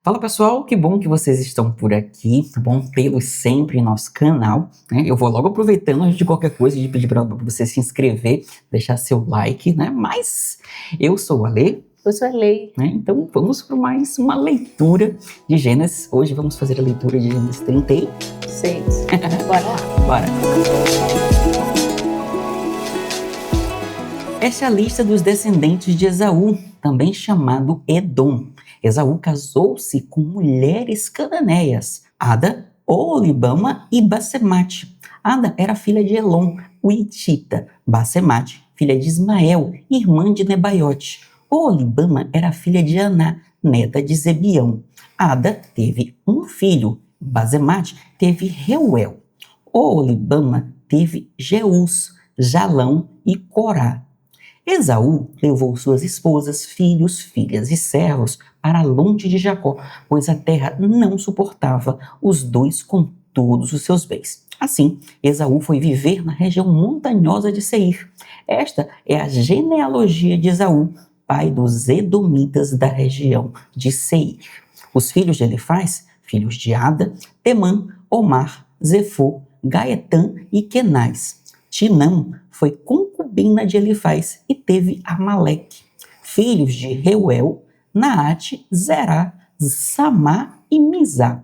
Fala pessoal, que bom que vocês estão por aqui, tá bom? Tê-los sempre em nosso canal, né? Eu vou logo aproveitando antes de qualquer coisa de pedir para você se inscrever, deixar seu like, né? Mas eu sou o Ale. Eu sou a Lei. Né? Então vamos para mais uma leitura de Gênesis. Hoje vamos fazer a leitura de Gênesis 36. Bora lá. Bora! Esta é a lista dos descendentes de Esaú, também chamado Edom. Esaú casou-se com mulheres cananeias, Ada, Oholibama e Basemate. Ada era filha de Elon, o Hitita. Basemate, filha de Ismael, irmã de Nebaiote. Oholibama era filha de Aná, neta de Zebião. Ada teve um filho, Basemate teve Reuel. Oholibama teve Jeus, Jalão e Corá. Esaú levou suas esposas, filhos, filhas e servos para longe de Jacó, pois a terra não suportava os dois com todos os seus bens. Assim, Esaú foi viver na região montanhosa de Seir. Esta é a genealogia de Esaú, pai dos edomitas da região de Seir. Os filhos de Elifaz, filhos de Ada, Temã, Omar, Zefô, Gaetã e Kenaz. Tinã foi concubina de Elifaz e teve Amaleque. Filhos de Reuel, Naate, Zerá, Samá e Mizá.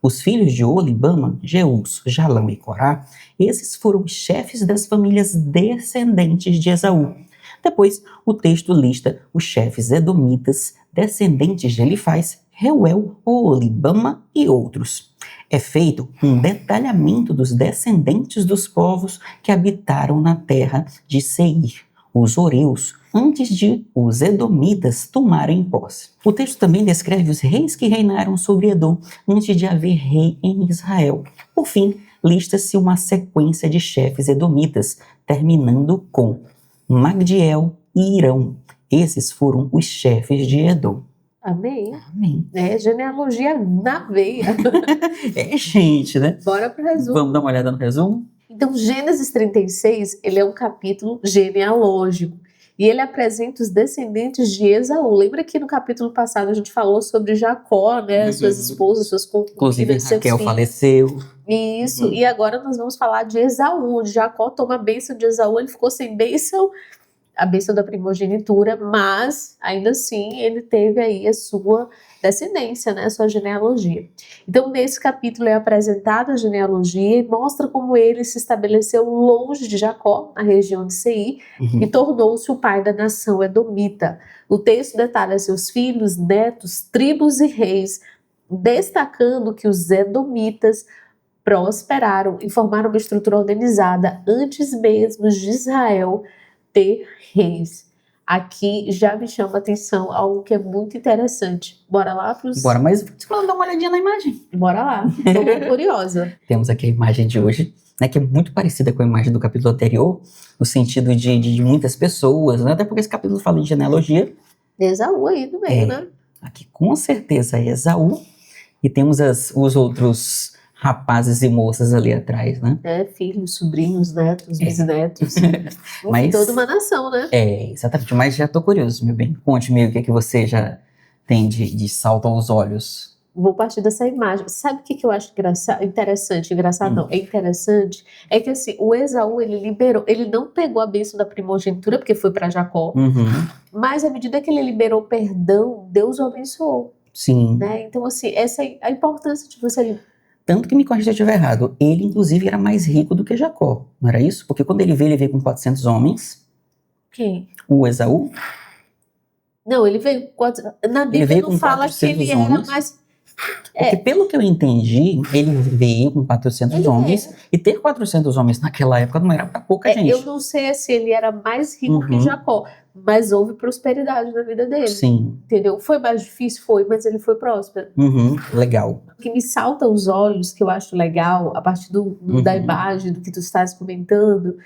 Os filhos de Oholibama, Jeus, Jalão e Corá, esses foram os chefes das famílias descendentes de Esaú. Depois, o texto lista os chefes edomitas, descendentes de Elifaz, Reuel, Oholibama e outros. É feito um detalhamento dos descendentes dos povos que habitaram na terra de Seir, os Oreus, antes de os edomitas tomarem posse. O texto também descreve os reis que reinaram sobre Edom antes de haver rei em Israel. Por fim, lista-se uma sequência de chefes edomitas, terminando com Magdiel e Irão. Esses foram os chefes de Edom. Amém. Amém. É genealogia na veia. É, gente, né? Bora pro resumo. Vamos dar uma olhada no resumo? Então, Gênesis 36, ele é um capítulo genealógico. E ele apresenta os descendentes de Esaú. Lembra que no capítulo passado a gente falou sobre Jacó, né? Suas esposas, suas Inclusive, concubinas, seus Raquel filhos. faleceu. Isso. E agora nós vamos falar de Esaú. Jacó toma a bênção de Esaú, ele ficou sem bênção, a bênção da primogenitura, mas ainda assim ele teve aí a sua descendência, né, a sua genealogia. Então nesse capítulo é apresentada a genealogia e mostra como ele se estabeleceu longe de Jacó, na região de Seir, e tornou-se o pai da nação edomita. O texto detalha seus filhos, netos, tribos e reis, destacando que os edomitas prosperaram e formaram uma estrutura organizada antes mesmo de Israel ter reis. Aqui já me chama a atenção algo que é muito interessante. Bora lá pros... Bora, mas vamos dar uma olhadinha na imagem. Bora lá, tô muito curiosa. Temos aqui a imagem de hoje, né, que é muito parecida com a imagem do capítulo anterior, no sentido de muitas pessoas, né, até porque esse capítulo fala de genealogia. Esaú aí no meio, né? Aqui com certeza é Esaú, e temos os outros rapazes e moças ali atrás, né? Filhos, sobrinhos, netos, bisnetos. Mas toda uma nação, né? Exatamente. Mas já tô curioso, meu bem. Conte-me o que é que você já tem de salto aos olhos. Vou partir dessa imagem. Sabe o que eu acho interessante? Engraçado não, é interessante. É que assim, o Esaú, ele liberou, ele não pegou a bênção da primogenitura, porque foi para Jacó, mas à medida que ele liberou perdão, Deus o abençoou. Sim. Né? Então assim, essa é a importância de você... Tanto que me corrija se eu estiver errado, ele inclusive era mais rico do que Jacó, não era isso? Porque quando ele veio com 400 homens. Quem? O Esaú? Não, ele veio com... Na Bíblia não fala que ele era mais... Porque pelo que eu entendi, ele veio com 400 homens, e ter 400 homens naquela época não era para pouca gente. Eu não sei se ele era mais rico que Jacó, mas houve prosperidade na vida dele. Sim. Entendeu? Foi mais difícil? Foi, mas ele foi próspero. Legal. O que me salta aos olhos, que eu acho legal, a partir da imagem, do que tu estás comentando,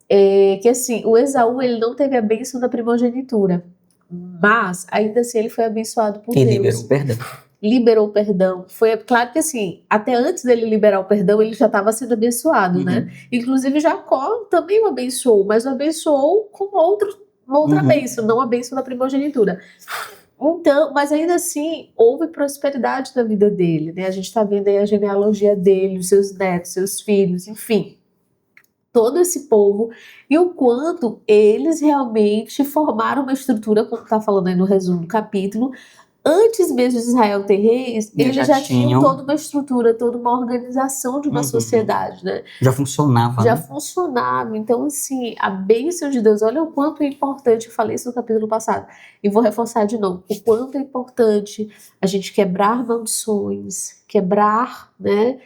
é que assim, o Esaú, ele não teve a bênção da primogenitura, mas ainda assim ele foi abençoado por Deus. Ele liberou perdão. Liberou o perdão. Foi claro que assim, até antes dele liberar o perdão, ele já estava sendo abençoado, né? Inclusive Jacó também o abençoou, mas o abençoou com uma outra bênção, não a bênção da primogenitura. Então, mas ainda assim, houve prosperidade na vida dele, né? A gente está vendo aí a genealogia dele, os seus netos, seus filhos, enfim, todo esse povo, e o quanto eles realmente formaram uma estrutura, como está falando aí no resumo do capítulo. Antes mesmo de Israel ter reis, Eles eles já já tinham tinham. toda uma estrutura, toda uma organização de uma Uhum. sociedade, né? Já funcionava, Já né? funcionava. Então, assim, a bênção de Deus, olha o quanto é importante, eu falei isso no capítulo passado, e vou reforçar de novo, o quanto é importante a gente quebrar maldições, quebrar, né,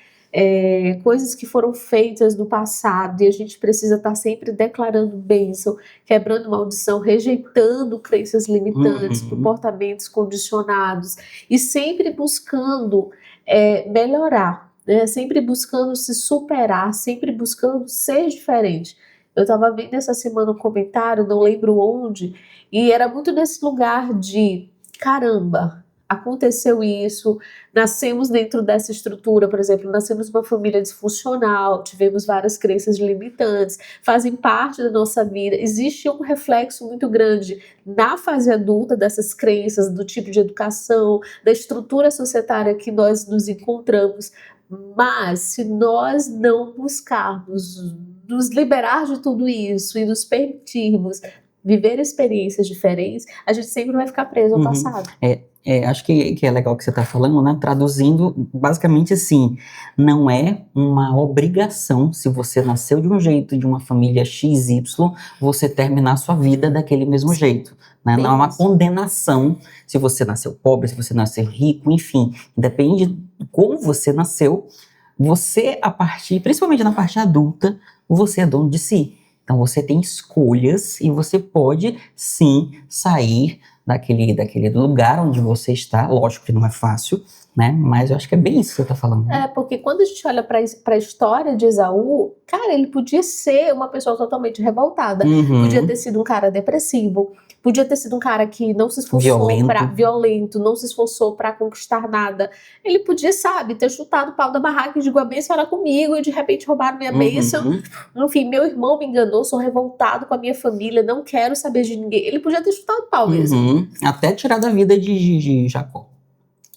coisas que foram feitas no passado, e a gente precisa estar sempre declarando bênção, quebrando maldição, rejeitando crenças limitantes, Uhum. comportamentos condicionados, e sempre buscando melhorar, né? Sempre buscando se superar, sempre buscando ser diferente. Eu estava vendo essa semana um comentário, não lembro onde, e era muito nesse lugar de caramba, aconteceu isso, nascemos dentro dessa estrutura, por exemplo, nascemos numa família disfuncional, tivemos várias crenças limitantes, fazem parte da nossa vida. Existe um reflexo muito grande na fase adulta dessas crenças, do tipo de educação, da estrutura societária que nós nos encontramos. Mas se nós não buscarmos nos liberar de tudo isso e nos permitirmos viver experiências diferentes, a gente sempre vai ficar preso ao passado. Acho que é legal o que você está falando, né? Traduzindo, basicamente assim, não é uma obrigação, se você nasceu de um jeito, de uma família XY, você terminar a sua vida daquele mesmo jeito, né? Não é uma condenação se você nasceu pobre, se você nasceu rico, enfim, depende de como você nasceu, você, principalmente na parte adulta, você é dono de si. Então você tem escolhas e você pode sim sair daquele lugar onde você está. Lógico que não é fácil, né? Mas eu acho que é bem isso que você está falando. Né? Porque quando a gente olha para a história de Esaú, cara, ele podia ser uma pessoa totalmente revoltada. Podia ter sido um cara depressivo. Podia ter sido um cara que não se esforçou violento, não se esforçou para conquistar nada. Ele podia, sabe, ter chutado o pau da barraca e digo, a bênção era comigo, e de repente roubaram minha bênção. Enfim, meu irmão me enganou, sou revoltado com a minha família, não quero saber de ninguém. Ele podia ter chutado o pau mesmo. Até tirar da vida de Jacó.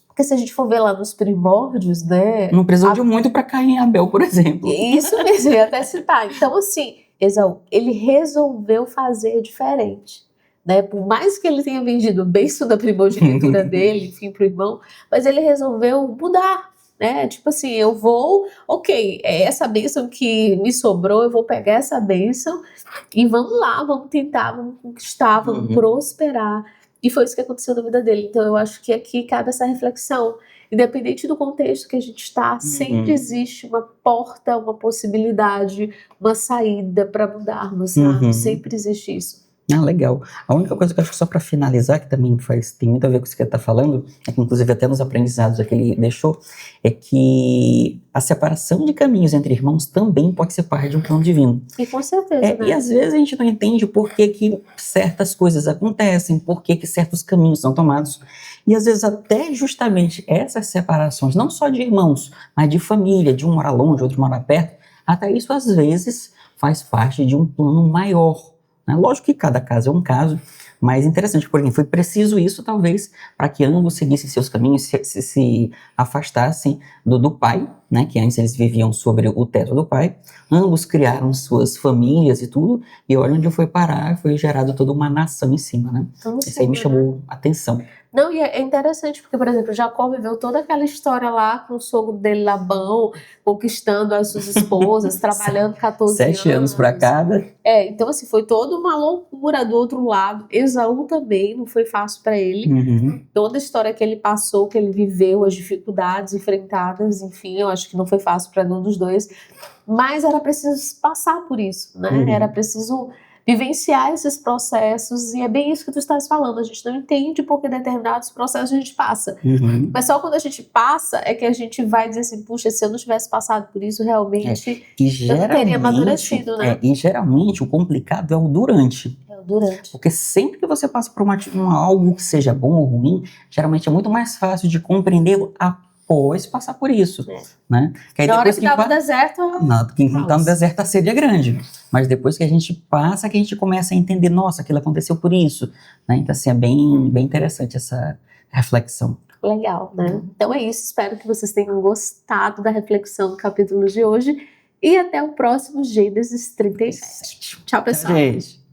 Porque se a gente for ver lá nos primórdios, né? Não precisou de muito para Caim e Abel, por exemplo. Isso mesmo, eu ia até citar. Então, assim, Esaú, ele resolveu fazer diferente. Né? Por mais que ele tenha vendido o bênção da primogenitura dele, enfim, pro irmão, mas ele resolveu mudar, né? Tipo assim, eu vou, ok, é essa bênção que me sobrou, eu vou pegar essa bênção e vamos lá, vamos tentar, vamos conquistar, vamos prosperar. E foi isso que aconteceu na vida dele. Então eu acho que aqui cabe essa reflexão. Independente do contexto que a gente está, sempre existe uma porta, uma possibilidade, uma saída para mudarmos, sabe? Sempre existe isso. Ah, legal. A única coisa que eu acho que só para finalizar, que também tem muito a ver com isso que ele está falando, é que inclusive até nos aprendizados que ele deixou, é que a separação de caminhos entre irmãos também pode ser parte de um plano divino. E com certeza, né? E às vezes a gente não entende por que certas coisas acontecem, por que certos caminhos são tomados. E às vezes até justamente essas separações, não só de irmãos, mas de família, de um morar longe, outro morar perto, até isso às vezes faz parte de um plano maior. Lógico que cada caso é um caso, mas interessante, porque foi preciso isso, talvez, para que ambos seguissem seus caminhos, se afastassem do pai, né, que antes eles viviam sobre o teto do pai, ambos criaram suas famílias e tudo, e olha onde foi parar, foi gerado toda uma nação em cima, né? Isso aí me chamou a atenção. Não, e é interessante, porque, por exemplo, Jacó viveu toda aquela história lá com o sogro dele, Labão, conquistando as suas esposas, trabalhando 14 anos. 7 anos para cada. Então, assim, foi toda uma loucura do outro lado. Esaú também, não foi fácil para ele. Toda a história que ele passou, que ele viveu, as dificuldades enfrentadas, enfim, eu acho que não foi fácil para nenhum dos dois. Mas era preciso passar por isso, né? Era preciso vivenciar esses processos, e é bem isso que tu estás falando, a gente não entende porque determinados processos a gente passa, mas só quando a gente passa é que a gente vai dizer assim, puxa, se eu não tivesse passado por isso, realmente eu não teria amadurecido, né? E geralmente o complicado é o durante. Porque sempre que você passa por algo que seja bom ou ruim, geralmente é muito mais fácil de compreender depois passar por isso, É. né? Que aí Na hora depois que tá no deserto, quem tá no caos. deserto a sede é grande, mas depois que a gente passa, que a gente começa a entender, nossa, aquilo aconteceu por isso, né? Então assim, é bem interessante essa reflexão. Legal, né? Então é isso, espero que vocês tenham gostado da reflexão do capítulo de hoje e até o próximo Gênesis 37. Tchau, pessoal. Tchau, gente.